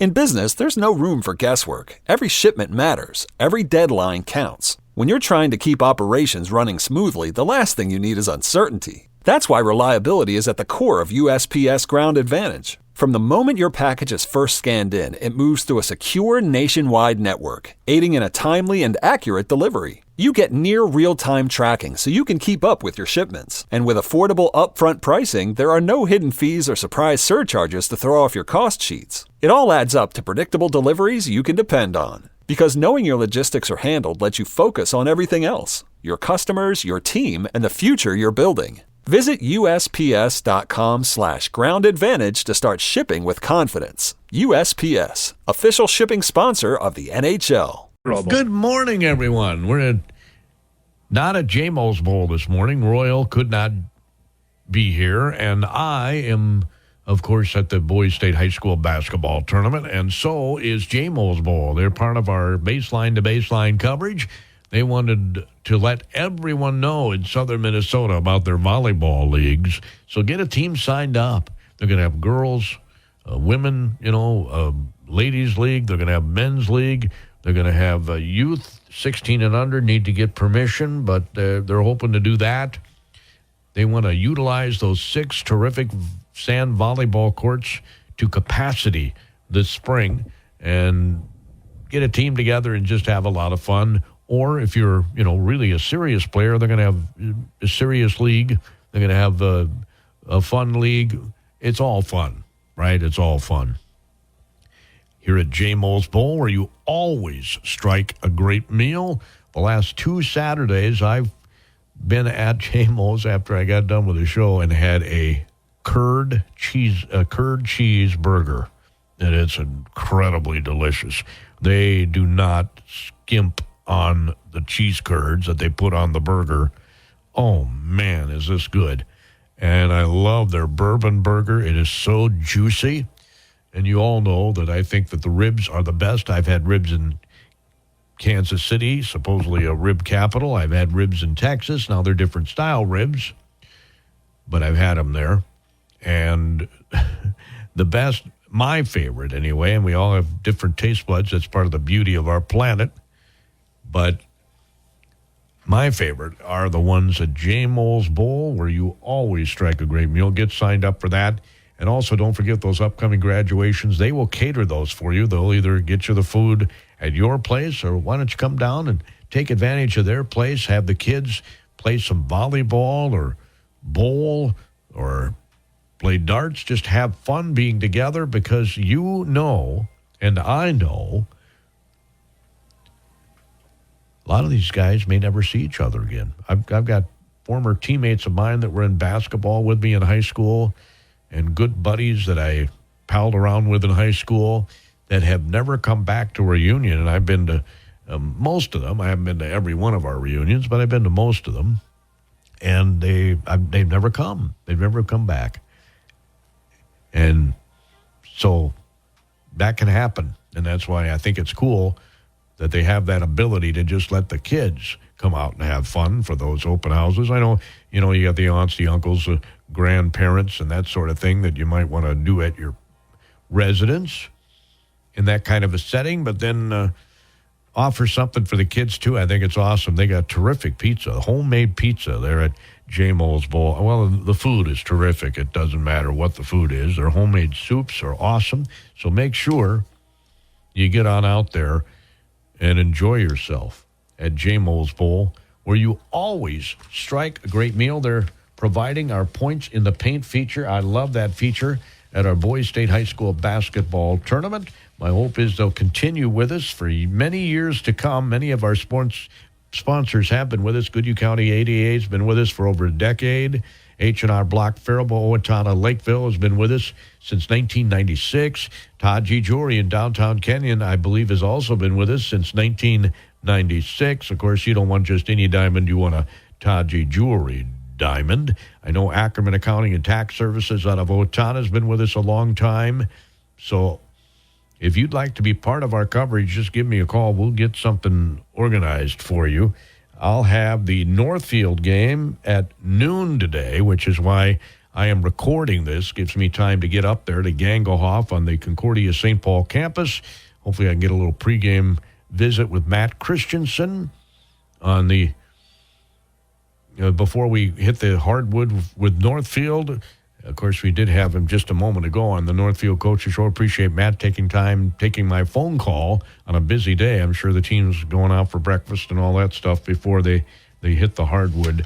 In business, there's no room for guesswork. Every shipment matters. Every deadline counts. When you're trying to keep operations running smoothly, the last thing you need is uncertainty. That's why reliability is at the core of USPS Ground Advantage. From the moment your package is first scanned in, it moves through a secure nationwide network, aiding in a timely and accurate delivery. You get near real-time tracking so you can keep up with your shipments. And with affordable upfront pricing, there are no hidden fees or surprise surcharges to throw off your cost sheets. It all adds up to predictable deliveries you can depend on. Because knowing your logistics are handled lets you focus on everything else: your customers, your team, and the future you're building. Visit USPS.com/groundadvantage to start shipping with confidence. USPS, official shipping sponsor of the NHL. Good morning, everyone. We're not at J-Mo's Bowl this morning. Royal could not be here, and I am, of course, at the Boys State High School basketball tournament, and so is J-Mo's Bowl. They're part of our baseline-to-baseline coverage. They wanted to let everyone know in southern Minnesota about their volleyball leagues, so get a team signed up. They're going to have girls, women, ladies league. They're going to have men's league. They're going to have youth, 16 and under, need to get permission, but they're hoping to do that. They want to utilize those 6 terrific sand volleyball courts to capacity this spring and get a team together and just have a lot of fun. Or if you're, really a serious player, they're going to have a serious league. They're going to have a fun league. It's all fun, right? It's all fun. Here at J-Mo's Bowl, where you always strike a great meal. The last 2 Saturdays, I've been at J-Mo's after I got done with the show and had a curd cheese burger, and it's incredibly delicious. They do not skimp on the cheese curds that they put on the burger. Oh, man, is this good. And I love their bourbon burger. It is so juicy. And you all know that I think that the ribs are the best. I've had ribs in Kansas City, supposedly a rib capital. I've had ribs in Texas. Now they're different style ribs, but I've had them there. And the best, my favorite anyway, and we all have different taste buds. That's part of the beauty of our planet. But my favorite are the ones at J-Mo's Bowl, where you always strike a great meal. Get signed up for that. And also, don't forget those upcoming graduations. They will cater those for you. They'll either get you the food at your place, or why don't you come down and take advantage of their place, have the kids play some volleyball or bowl or play darts. Just have fun being together, because you know, and I know, a lot of these guys may never see each other again. I've got former teammates of mine that were in basketball with me in high school, and good buddies that I palled around with in high school that have never come back to a reunion. And I've been to most of them. I haven't been to every one of our reunions, but I've been to most of them. And they've never come. They've never come back. And so that can happen. And that's why I think it's cool that they have that ability to just let the kids come out and have fun for those open houses. I know, you got the aunts, the uncles, the grandparents, and that sort of thing that you might want to do at your residence in that kind of a setting, but then offer something for the kids too. I think it's awesome. They got terrific pizza, homemade pizza there at J-Mo's Bowl. Well, the food is terrific. It doesn't matter what the food is. Their homemade soups are awesome. So make sure you get on out there and enjoy yourself at J-Mo's Bowl, where you always strike a great meal. They're providing our Points in the Paint feature. I love that feature at our Boys State High School basketball tournament. My hope is they'll continue with us for many years to come. Many of our sports sponsors have been with us. Goodhue County ADA has been with us for over a decade. H&R Block, Faribault, Owatonna, Lakeville has been with us since 1996. Taji Jewelry in downtown Kenyon, I believe, has also been with us since 1996. Of course, you don't want just any diamond. You want a Taji Jewelry diamond. I know Ackerman Accounting and Tax Services out of Owatonna has been with us a long time. So if you'd like to be part of our coverage, just give me a call. We'll get something organized for you. I'll have the Northfield game at noon today, which is why I am recording this. Gives me time to get up there to Gangelhoff on the Concordia St. Paul campus. Hopefully I can get a little pregame visit with Matt Christensen on the before we hit the hardwood with Northfield. Of course, we did have him just a moment ago on the Northfield Coaches Show. Appreciate Matt taking my phone call on a busy day. I'm sure the team's going out for breakfast and all that stuff before they hit the hardwood.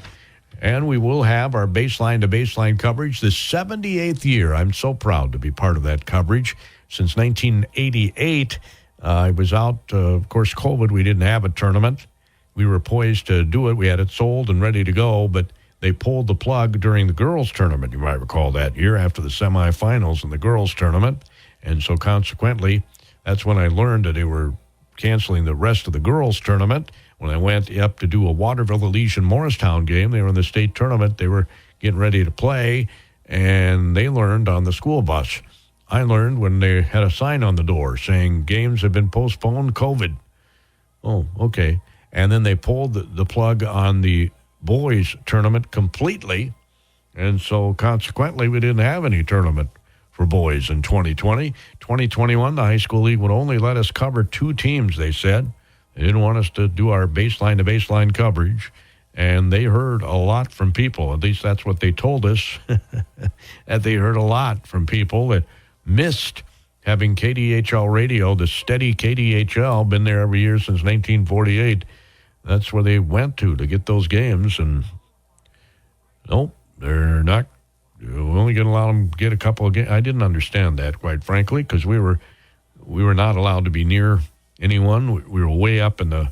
And we will have our baseline-to-baseline coverage, the 78th year. I'm so proud to be part of that coverage. Since 1988, I was out, of course, COVID. We didn't have a tournament. We were poised to do it. We had it sold and ready to go, but they pulled the plug during the girls' tournament. You might recall that year after the semifinals in the girls' tournament. And so consequently, that's when I learned that they were canceling the rest of the girls' tournament. When I went up to do a Waterville Elysian Morristown game, they were in the state tournament. They were getting ready to play, and they learned on the school bus. I learned when they had a sign on the door saying games have been postponed, COVID. Oh, okay. And then they pulled the plug on the boys tournament completely, and so consequently we didn't have any tournament for boys in 2020. 2021, the high school league would only let us cover 2 teams, they said. They didn't want us to do our baseline-to-baseline coverage, and they heard a lot from people. At least that's what they told us, that they heard a lot from people that missed having KDHL radio, the steady KDHL, been there every year since 1948. That's where they went to get those games, and nope, they're not. We're only going to allow them to get a couple of games. I didn't understand that, quite frankly, because we were not allowed to be near anyone. We were way up in the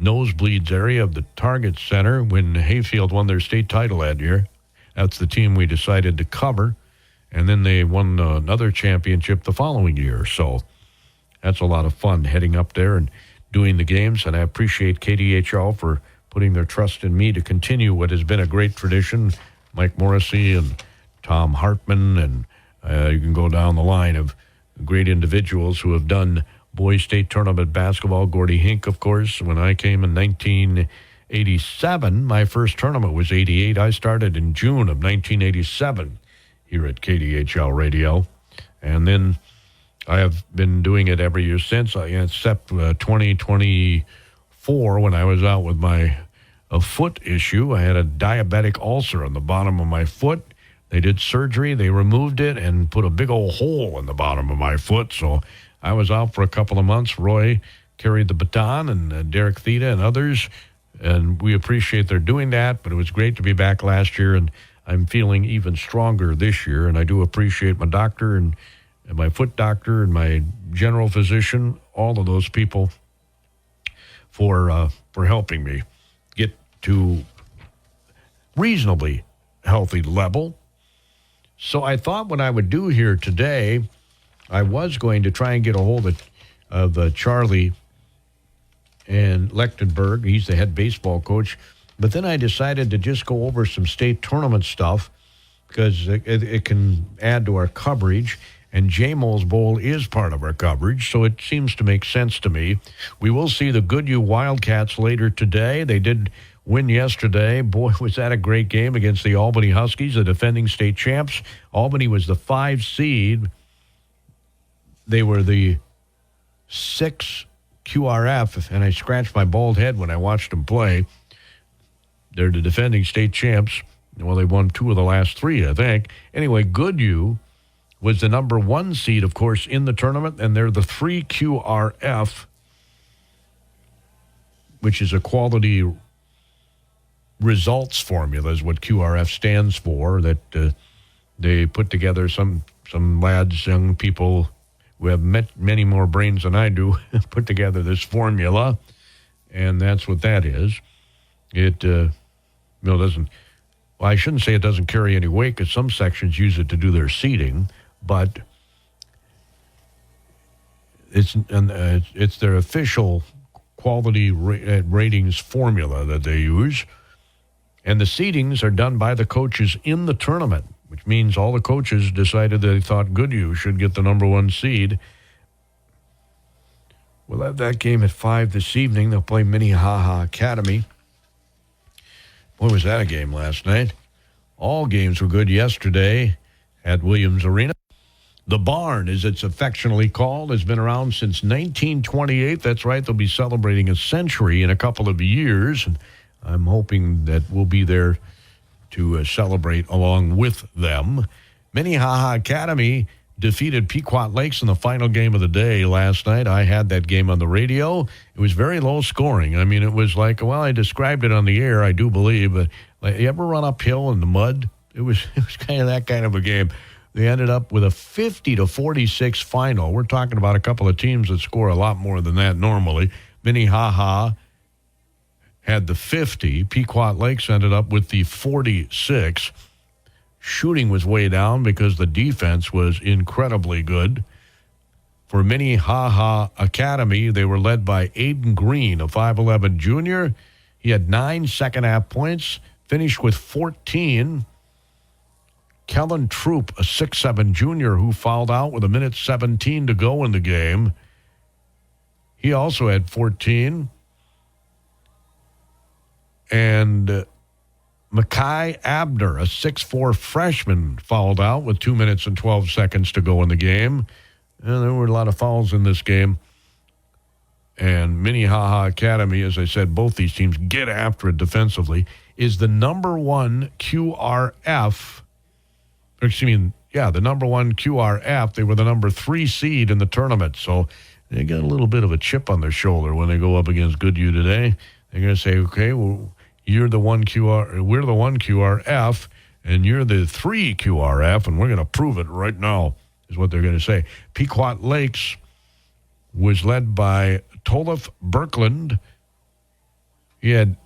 nosebleeds area of the Target Center when Hayfield won their state title that year. That's the team we decided to cover, and then they won another championship the following year. So that's a lot of fun heading up there and doing the games, and I appreciate KDHL for putting their trust in me to continue what has been a great tradition. Mike Morrissey and Tom Hartman, and you can go down the line of great individuals who have done boys state tournament basketball. Gordy Hink, of course. When I came in 1987, my first tournament was 88. I started in June of 1987 here at KDHL Radio, and then I have been doing it every year since, except 2024 when I was out with my foot issue. I had a diabetic ulcer on the bottom of my foot. They did surgery. They removed it and put a big old hole in the bottom of my foot. So I was out for a couple of months. Roy carried the baton, and Derek Theta and others, and we appreciate their doing that. But it was great to be back last year, and I'm feeling even stronger this year. And I do appreciate my doctor and my foot doctor and my general physician, all of those people for helping me get to reasonably healthy level. So I thought what I would do here today, I was going to try and get a hold of Charlie and Lechtenberg. He's the head baseball coach. But then I decided to just go over some state tournament stuff because it can add to our coverage. And J-Mo's Bowl is part of our coverage, so it seems to make sense to me. We will see the Goodhue Wildcats later today. They did win yesterday. Boy, was that a great game against the Albany Huskies, the defending state champs. Albany was the 5 seed. They were the 6 QRF, and I scratched my bald head when I watched them play. They're the defending state champs. Well, they won 2 of the last 3, I think. Anyway, Goodhue was the number 1 seed, of course, in the tournament, and they're the 3 QRF, which is a quality results formula, is what QRF stands for, that they put together some lads, young people who have many more brains than I do, put together this formula, and that's what that is. It doesn't, well, I shouldn't say it doesn't carry any weight, because some sections use it to do their seeding, but it's their official quality ratings formula that they use. And the seedings are done by the coaches in the tournament, which means all the coaches decided they thought Goodhue should get the number 1 seed. We'll have that game at 5 this evening. They'll play Minnehaha Academy. Boy, was that a game last night. All games were good yesterday at Williams Arena. The Barn, as it's affectionately called, has been around since 1928. That's right, they'll be celebrating a century in a couple of years. And I'm hoping that we'll be there to celebrate along with them. Minnehaha Academy defeated Pequot Lakes in the final game of the day last night. I had that game on the radio. It was very low scoring. I mean, it was like, well, I described it on the air, I do believe. But like, you ever run uphill in the mud? It was kind of that kind of a game. They ended up with a 50-46 final. We're talking about a couple of teams that score a lot more than that normally. Minnehaha had the 50. Pequot Lakes ended up with the 46. Shooting was way down because the defense was incredibly good. For Minnehaha Academy, they were led by Aiden Green, a 5'11 junior. He had 9 second-half points, finished with 14. Kellen Troop, a 6'7 junior who fouled out with 1:17 to go in the game. He also had 14. And Makai Abner, a 6'4 freshman, fouled out with 2 minutes and 12 seconds to go in the game. And there were a lot of fouls in this game. And Minnehaha Academy, as I said, both these teams get after it defensively, is the number one QRF. The number one QRF. They were the number 3 seed in the tournament. So they got a little bit of a chip on their shoulder when they go up against Goodhue today. They're going to say, okay, well, we're the one QRF, and you're the 3 QRF, and we're going to prove it right now, is what they're going to say. Pequot Lakes was led by Tolif Birkland. He had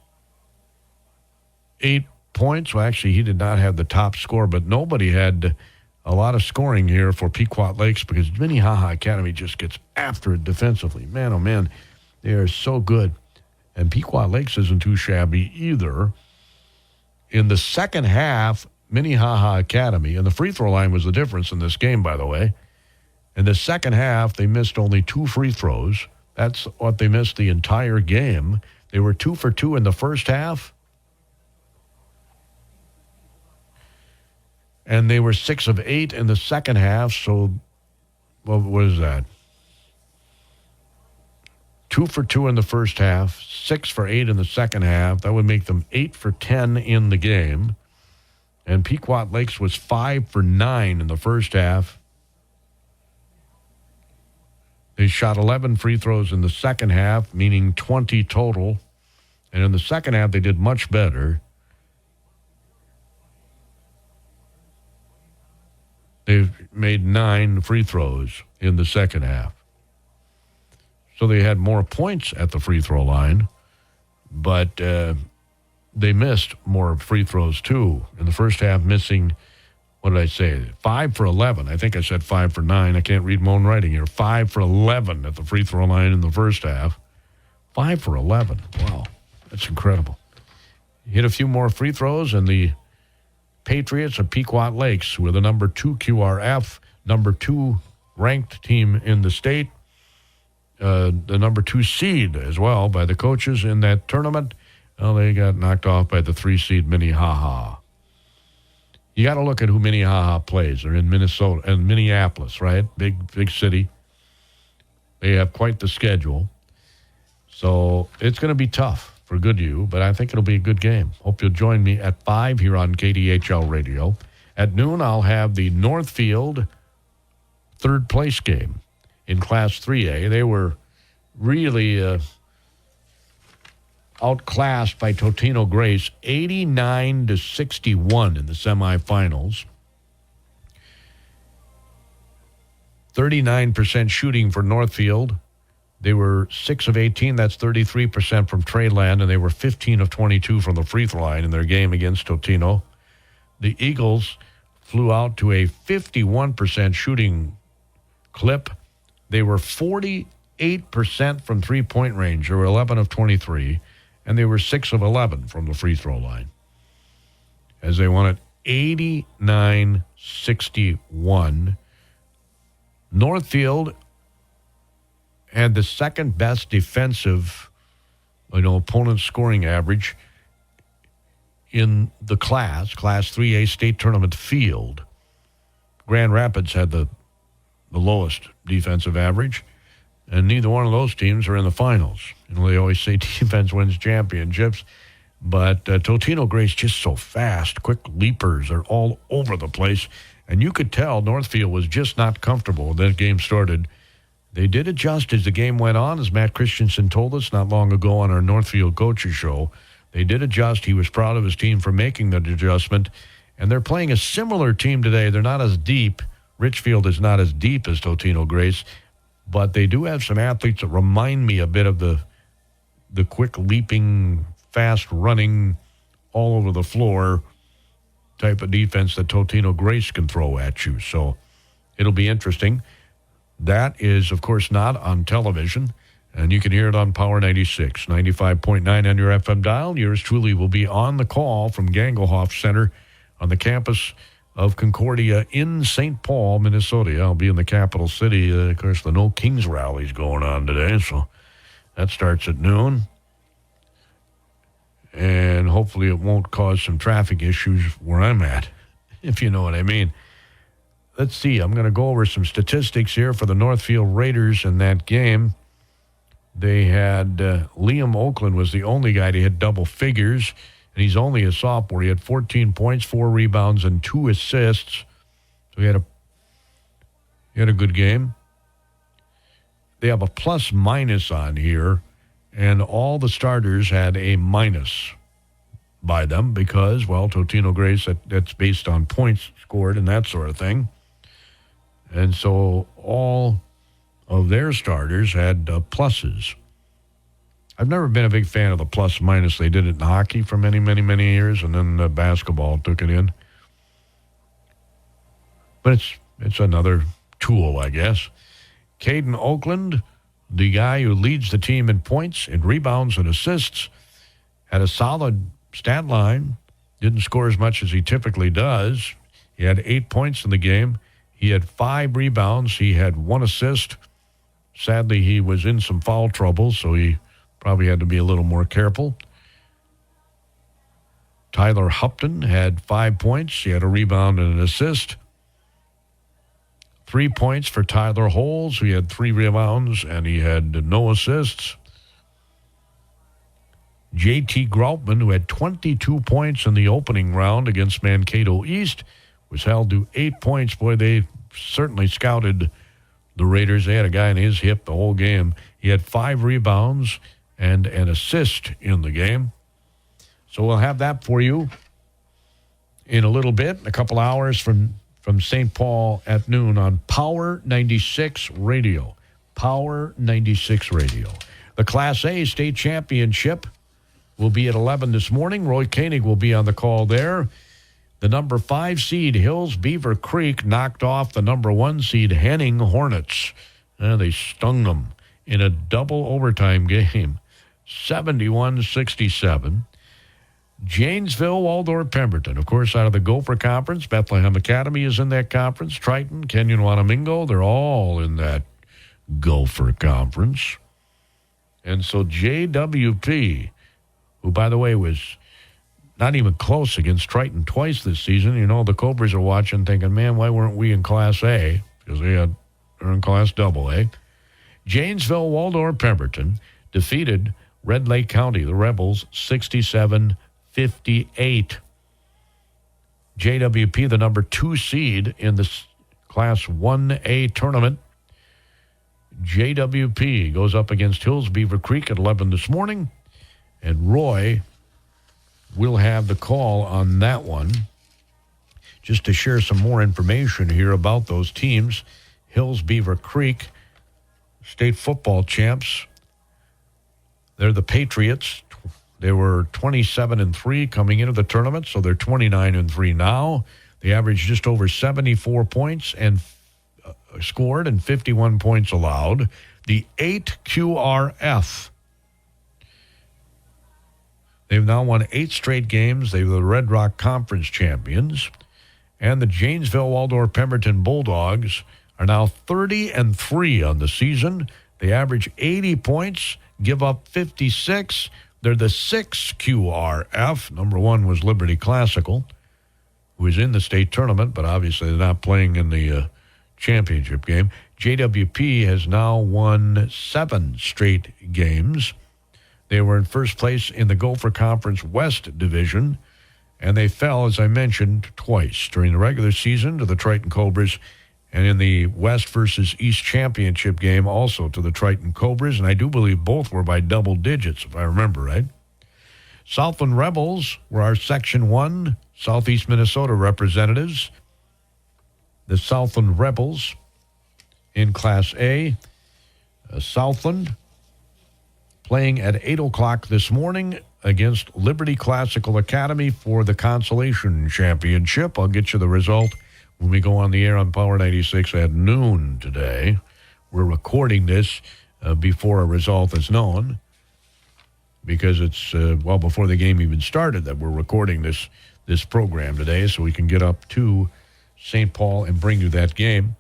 8 points. Well, actually, he did not have the top score, but nobody had a lot of scoring here for Pequot Lakes because Minnehaha Academy just gets after it defensively. Man, oh man, they are so good. And Pequot Lakes isn't too shabby either. In the second half, Minnehaha Academy, and the free throw line was the difference in this game, by the way. In the second half, they missed only 2 free throws. That's what they missed the entire game. They were 2 for 2 in the first half. And they were 6 of 8 in the second half. So, what is that? 2 for 2 in the first half, 6 for 8 in the second half. That would make them 8 for 10 in the game. And Pequot Lakes was 5 for 9 in the first half. They shot 11 free throws in the second half, meaning 20 total. And in the second half, they did much better. They made 9 free throws in the second half. So they had more points at the free throw line, but they missed more free throws too. In the first half, missing, what did I say, 5 for 11. I think I said 5 for 9. I can't read my own writing here. 5 for 11 at the free throw line in the first half. 5 for 11. Wow, that's incredible. Hit a few more free throws, and the Patriots of Pequot Lakes, who are the number 2 QRF, number 2 ranked team in the state, the number 2 seed as well by the coaches in that tournament. Well, they got knocked off by the 3 seed Minnehaha. You got to look at who Minnehaha plays. They're in Minnesota and Minneapolis, right? Big city. They have quite the schedule. So it's going to be tough for Goodhue, but I think it'll be a good game. Hope you'll join me at 5 here on KDHL Radio. At noon, I'll have the Northfield third place game in Class 3A. They were really outclassed by Totino Grace, 89-61 in the semifinals. 39% shooting for Northfield. They were 6 of 18. That's 33% from Treyland, and they were 15 of 22 from the free throw line in their game against Totino. The Eagles flew out to a 51% shooting clip. They were 48% from three-point range. They were 11 of 23, and they were 6 of 11 from the free throw line, as they won it 89-61. Northfield had the second best defensive, opponent scoring average in the Class 3A state tournament field. Grand Rapids had the lowest defensive average, and neither one of those teams are in the finals. They always say defense wins championships, but Totino Gray's just so fast. Quick leapers are all over the place, and you could tell Northfield was just not comfortable when that game started. They did adjust as the game went on, as Matt Christensen told us not long ago on our Northfield Coaches Show. They did adjust. He was proud of his team for making that adjustment, and they're playing a similar team today. They're not as deep. Richfield is not as deep as Totino Grace, but they do have some athletes that remind me a bit of the quick leaping, fast running, all over the floor type of defense that Totino Grace can throw at you. So it'll be interesting. That is, of course, not on television, and you can hear it on Power 96, 95.9 on your FM dial. Yours truly will be on the call from Gangelhoff Center on the campus of Concordia in St. Paul, Minnesota. I'll be in the capital city. Of course, the No Kings rally is going on today, so that starts at noon. And hopefully it won't cause some traffic issues where I'm at, if you know what I mean. Let's see. I'm going to go over some statistics here for the Northfield Raiders in that game. They had Liam Oakland was the only guy to hit double figures, and he's only a sophomore. He had 14 points, 4 rebounds, and 2 assists. So he had a good game. They have a plus-minus on here, and all the starters had a minus by them because, well, Totino Grace, that's based on points scored and that sort of thing. And so all of their starters had pluses. I've never been a big fan of the plus-minus. They did it in hockey for many, many, many years, and then basketball took it in. But it's another tool, I guess. Caden Oakland, the guy who leads the team in points, in rebounds, and assists, had a solid stat line. Didn't score as much as he typically does. He had 8 points in the game. He had 5 rebounds. He had 1 assist. Sadly, he was in some foul trouble, so he probably had to be a little more careful. Tyler Hupton had 5 points. He had a rebound and an assist. 3 points for Tyler Holes, who had 3 rebounds, and he had no assists. J.T. Groutman, who had 22 points in the opening round against Mankato East, was held to 8 points. Boy, they certainly scouted the Raiders. They had a guy in his hip the whole game. He had 5 rebounds and an assist in the game. So we'll have that for you in a little bit, a couple hours from St. Paul at noon on Power 96 Radio. Power 96 Radio. The Class A state championship will be at 11 this morning. Roy Koenig will be on the call there. The number 5 seed Hills Beaver Creek knocked off the number 1 seed Henning Hornets. They stung them in a double overtime game, 71-67. Janesville, Waldorf, Pemberton. Of course, out of the Gopher Conference, Bethlehem Academy is in that conference. Triton, Kenyon Wanamingo, they're all in that Gopher Conference. And so JWP, who, by the way, was not even close against Triton twice this season. You know, the Cobras are watching thinking, man, why weren't we in Class A? Because they're in Class AA. Janesville, Waldorf, Pemberton defeated Red Lake County, the Rebels, 67-58. JWP, the number 2 seed in the Class 1A tournament. JWP goes up against Hills Beaver Creek at 11 this morning, and Roy will have the call on that one. Just to share some more information here about those teams, Hills Beaver Creek, state football champs. They're the Patriots. They were 27-3 coming into the tournament, so they're 29-3 now. They averaged just over 74 points and scored and 51 points allowed. The 8QRF. They've now won 8 straight games. They were the Red Rock Conference champions. And the Janesville Waldorf Pemberton Bulldogs are now 30-3 on the season. They average 80 points, give up 56. They're the 6 QRF. Number 1 was Liberty Classical, who is in the state tournament, but obviously they're not playing in the championship game. JWP has now won 7 straight games. They were in first place in the Gopher Conference West Division, and they fell, as I mentioned, twice during the regular season to the Triton Cobras, and in the West versus East Championship game also to the Triton Cobras, and I do believe both were by double digits, if I remember right. Southland Rebels were our Section 1 Southeast Minnesota representatives. The Southland Rebels in Class A. Southland playing at 8 o'clock this morning against Liberty Classical Academy for the Consolation Championship. I'll get you the result when we go on the air on Power 96 at noon today. We're recording this before a result is known because it's, before the game even started that we're recording this program today so we can get up to St. Paul and bring you that game.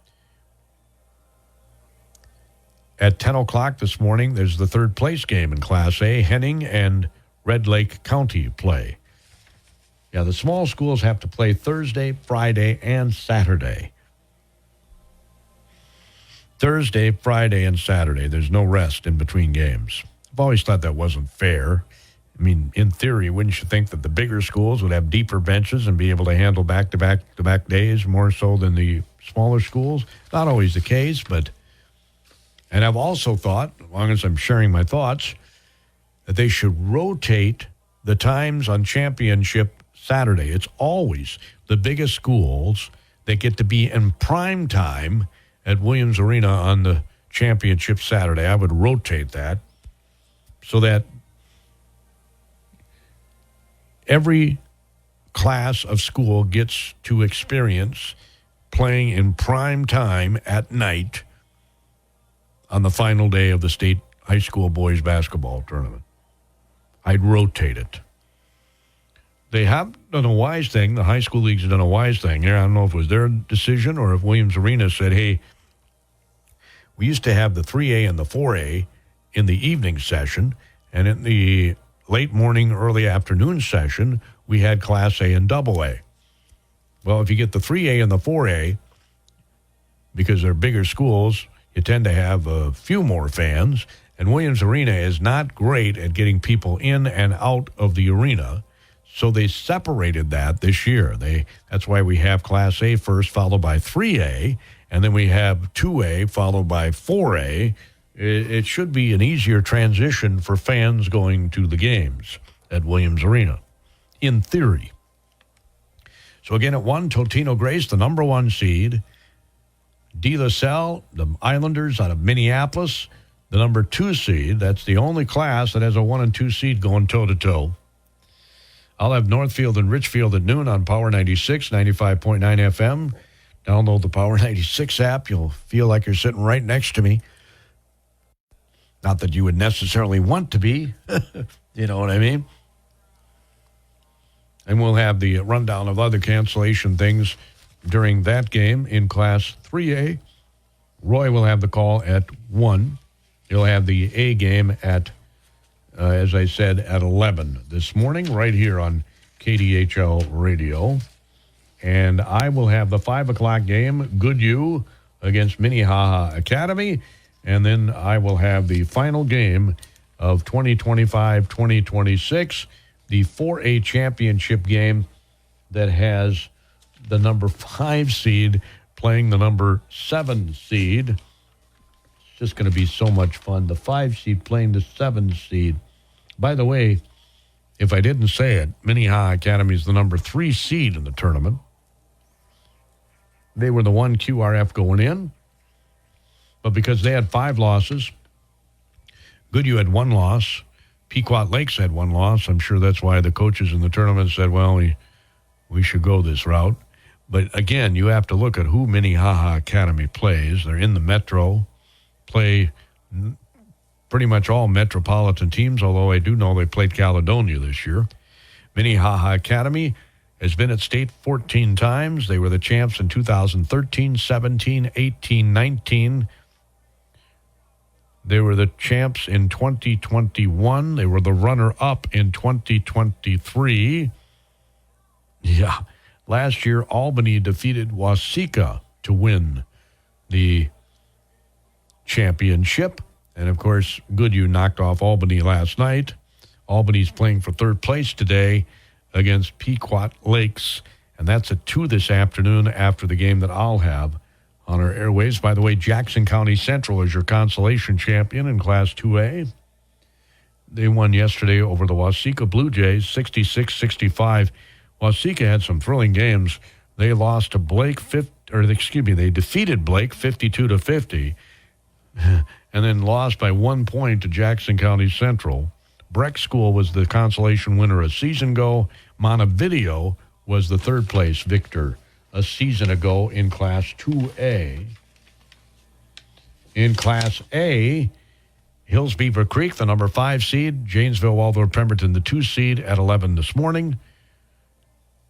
At 10 o'clock this morning, there's the third place game in Class A. Henning and Red Lake County play. Yeah, the small schools have to play Thursday, Friday, and Saturday. Thursday, Friday, and Saturday. There's no rest in between games. I've always thought that wasn't fair. I mean, in theory, wouldn't you think that the bigger schools would have deeper benches and be able to handle back-to-back days more so than the smaller schools? Not always the case, but... And I've also thought, as long as I'm sharing my thoughts, that they should rotate the times on championship Saturday. It's always the biggest schools that get to be in prime time at Williams Arena on the championship Saturday. I would rotate that so that every class of school gets to experience playing in prime time at night on the final day of the state high school boys basketball tournament. I'd rotate it. They have done a wise thing. The high school leagues have done a wise thing here. I don't know if it was their decision or if Williams Arena said, hey, we used to have the 3A and the 4A in the evening session, and in the late morning, early afternoon session, we had Class A and AA. Well, if you get the 3A and the 4A, because they're bigger schools, you tend to have a few more fans, and Williams Arena is not great at getting people in and out of the arena, so they separated that this year. That's why we have Class A first, followed by 3A, and then we have 2A, followed by 4A. It should be an easier transition for fans going to the games at Williams Arena, in theory. So again, at 1, Totino Grace, the number 1 seed. De La Salle, the Islanders out of Minneapolis, the number 2 seed. That's the only class that has a 1 and 2 seed going toe-to-toe. I'll have Northfield and Richfield at noon on Power 96, 95.9 FM. Download the Power 96 app. You'll feel like you're sitting right next to me. Not that you would necessarily want to be. You know what I mean? And we'll have the rundown of other cancellation things during that game in Class 3A. Roy will have the call at 1. He'll have the A game at, as I said, at 11 this morning, right here on KDHL Radio. And I will have the 5 o'clock game, Goodhue against Minnehaha Academy. And then I will have the final game of 2025-2026, the 4A championship game that has the number 5 seed playing the number 7 seed. It's just going to be so much fun. The 5 seed playing the 7 seed. By the way, if I didn't say it, Minnehaha Academy is the number 3 seed in the tournament. They were the 1 QRF going in, but because they had 5 losses, Goodhue had 1 loss, Pequot Lakes had 1 loss. I'm sure that's why the coaches in the tournament said, well, we should go this route. But again, you have to look at who Minnehaha Academy plays. They're in the Metro, play pretty much all metropolitan teams, although I do know they played Caledonia this year. Minnehaha Academy has been at state 14 times. They were the champs in 2013, 17, 18, 19. They were the champs in 2021. They were the runner-up in 2023. Yeah. Last year, Albany defeated Waseca to win the championship. And, of course, Goodhue knocked off Albany last night. Albany's playing for third place today against Pequot Lakes. And that's at 2 this afternoon after the game that I'll have on our airways. By the way, Jackson County Central is your consolation champion in Class 2A. They won yesterday over the Waseca Blue Jays, 66-65. Waseca had some thrilling games. They lost to Blake, they defeated Blake 52-50, and then lost by 1 point to Jackson County Central. Breck School was the consolation winner a season ago. Montevideo was the third place victor a season ago in Class 2A. In Class A, Hills Beaver Creek, the number 5 seed. Janesville, Waldorf, Pemberton, the 2 seed at 11 this morning.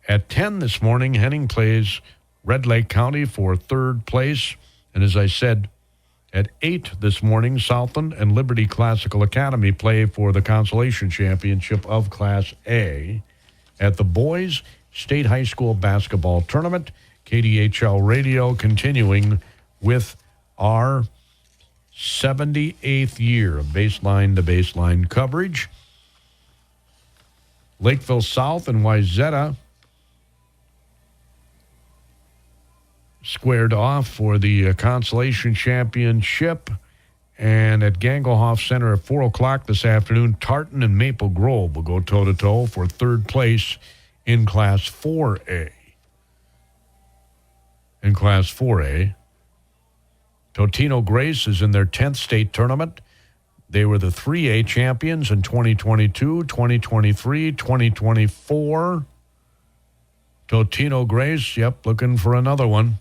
At 10 this morning, Henning plays Red Lake County for third place. And as I said, at 8 this morning, Southland and Liberty Classical Academy play for the consolation championship of Class A. At the boys' state high school basketball tournament, KDHL Radio continuing with our 78th year of baseline-to-baseline coverage. Lakeville South and Wayzata squared off for the consolation championship. And at Gangelhoff Center at 4 o'clock this afternoon, Tartan and Maple Grove will go toe-to-toe for third place in Class 4A. In Class 4A, Totino Grace is in their 10th state tournament. They were the 3A champions in 2022, 2023, 2024. Totino Grace, looking for another one.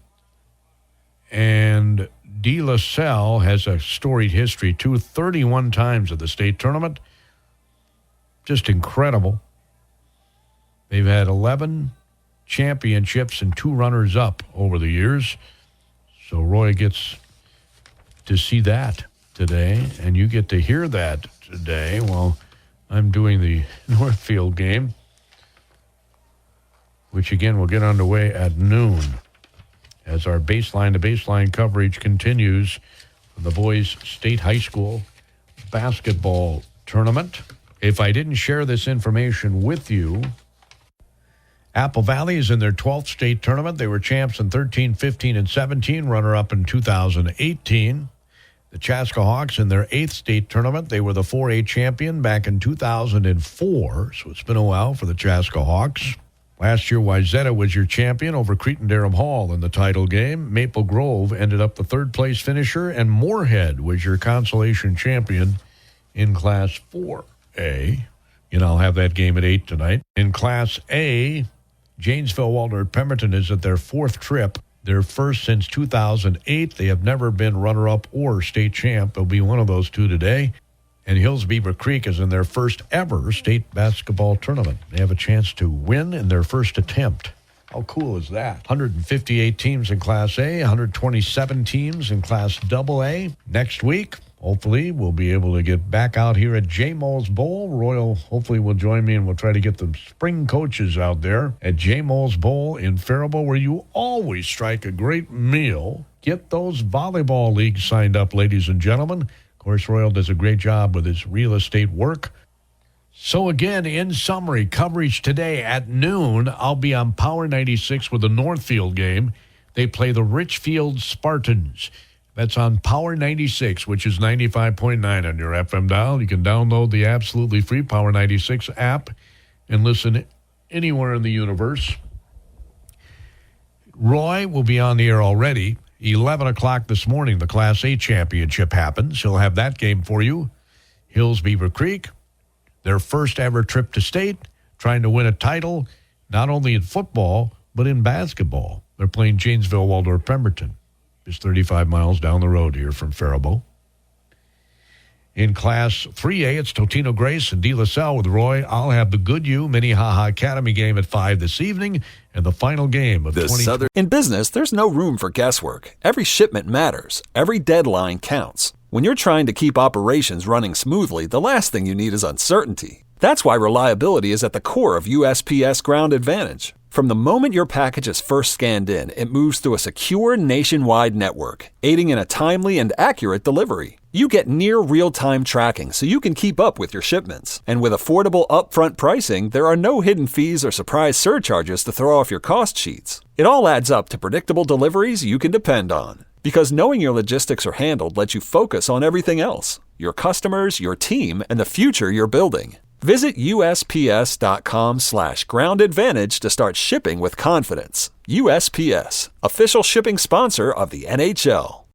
And De La Salle has a storied history, too, 31 times at the state tournament. Just incredible. They've had 11 championships and 2 runners-up over the years. So Roy gets to see that today, and you get to hear that today while I'm doing the Northfield game, which, again, will get underway at noon as our baseline-to-baseline coverage continues for the boys' state high school basketball tournament. If I didn't share this information with you, Apple Valley is in their 12th state tournament. They were champs in 13, 15, and 17, runner-up in 2018. The Chaska Hawks in their 8th state tournament. They were the 4A champion back in 2004, so it's been a while for the Chaska Hawks. Last year, Wayzata was your champion over Cretin-Derham Hall in the title game. Maple Grove ended up the third-place finisher, and Moorhead was your consolation champion in Class 4A. And I'll have that game at 8 tonight. In Class A, Janesville, Waldorf, Pemberton is at their 4th trip. Their first since 2008. They have never been runner-up or state champ. They'll be one of those two today. And Hills Beaver Creek is in their first ever state basketball tournament. They have a chance to win in their first attempt. How cool is that? 158 teams in Class A, 127 teams in Class AA. Next week, hopefully, we'll be able to get back out here at J. Moles Bowl. Royal hopefully will join me, and we'll try to get the spring coaches out there at J. Moles Bowl in Faribault, where you always strike a great meal. Get those volleyball leagues signed up, ladies and gentlemen. Of course, Royal does a great job with his real estate work. So again, in summary, coverage today at noon, I'll be on Power 96 with the Northfield game. They play the Richfield Spartans. That's on Power 96, which is 95.9 on your FM dial. You can download the absolutely free Power 96 app and listen anywhere in the universe. Roy will be on the air already. 11 o'clock this morning, the Class A championship happens. He'll have that game for you. Hills Beaver Creek, their first ever trip to state, trying to win a title, not only in football, but in basketball. They're playing Janesville, Waldorf, Pemberton. Just 35 miles down the road here from Faribault. In Class 3A, it's Totino Grace and De La Salle with Roy. I'll have the Goodhue Minnehaha Academy game at 5 this evening and the final game of 2020. In business, there's no room for guesswork. Every shipment matters. Every deadline counts. When you're trying to keep operations running smoothly, the last thing you need is uncertainty. That's why reliability is at the core of USPS Ground Advantage. From the moment your package is first scanned in, it moves through a secure nationwide network, aiding in a timely and accurate delivery. You get near real-time tracking so you can keep up with your shipments. And with affordable upfront pricing, there are no hidden fees or surprise surcharges to throw off your cost sheets. It all adds up to predictable deliveries you can depend on. Because knowing your logistics are handled lets you focus on everything else: your customers, your team, and the future you're building. Visit USPS.com/Ground Advantage to start shipping with confidence. USPS, official shipping sponsor of the NHL.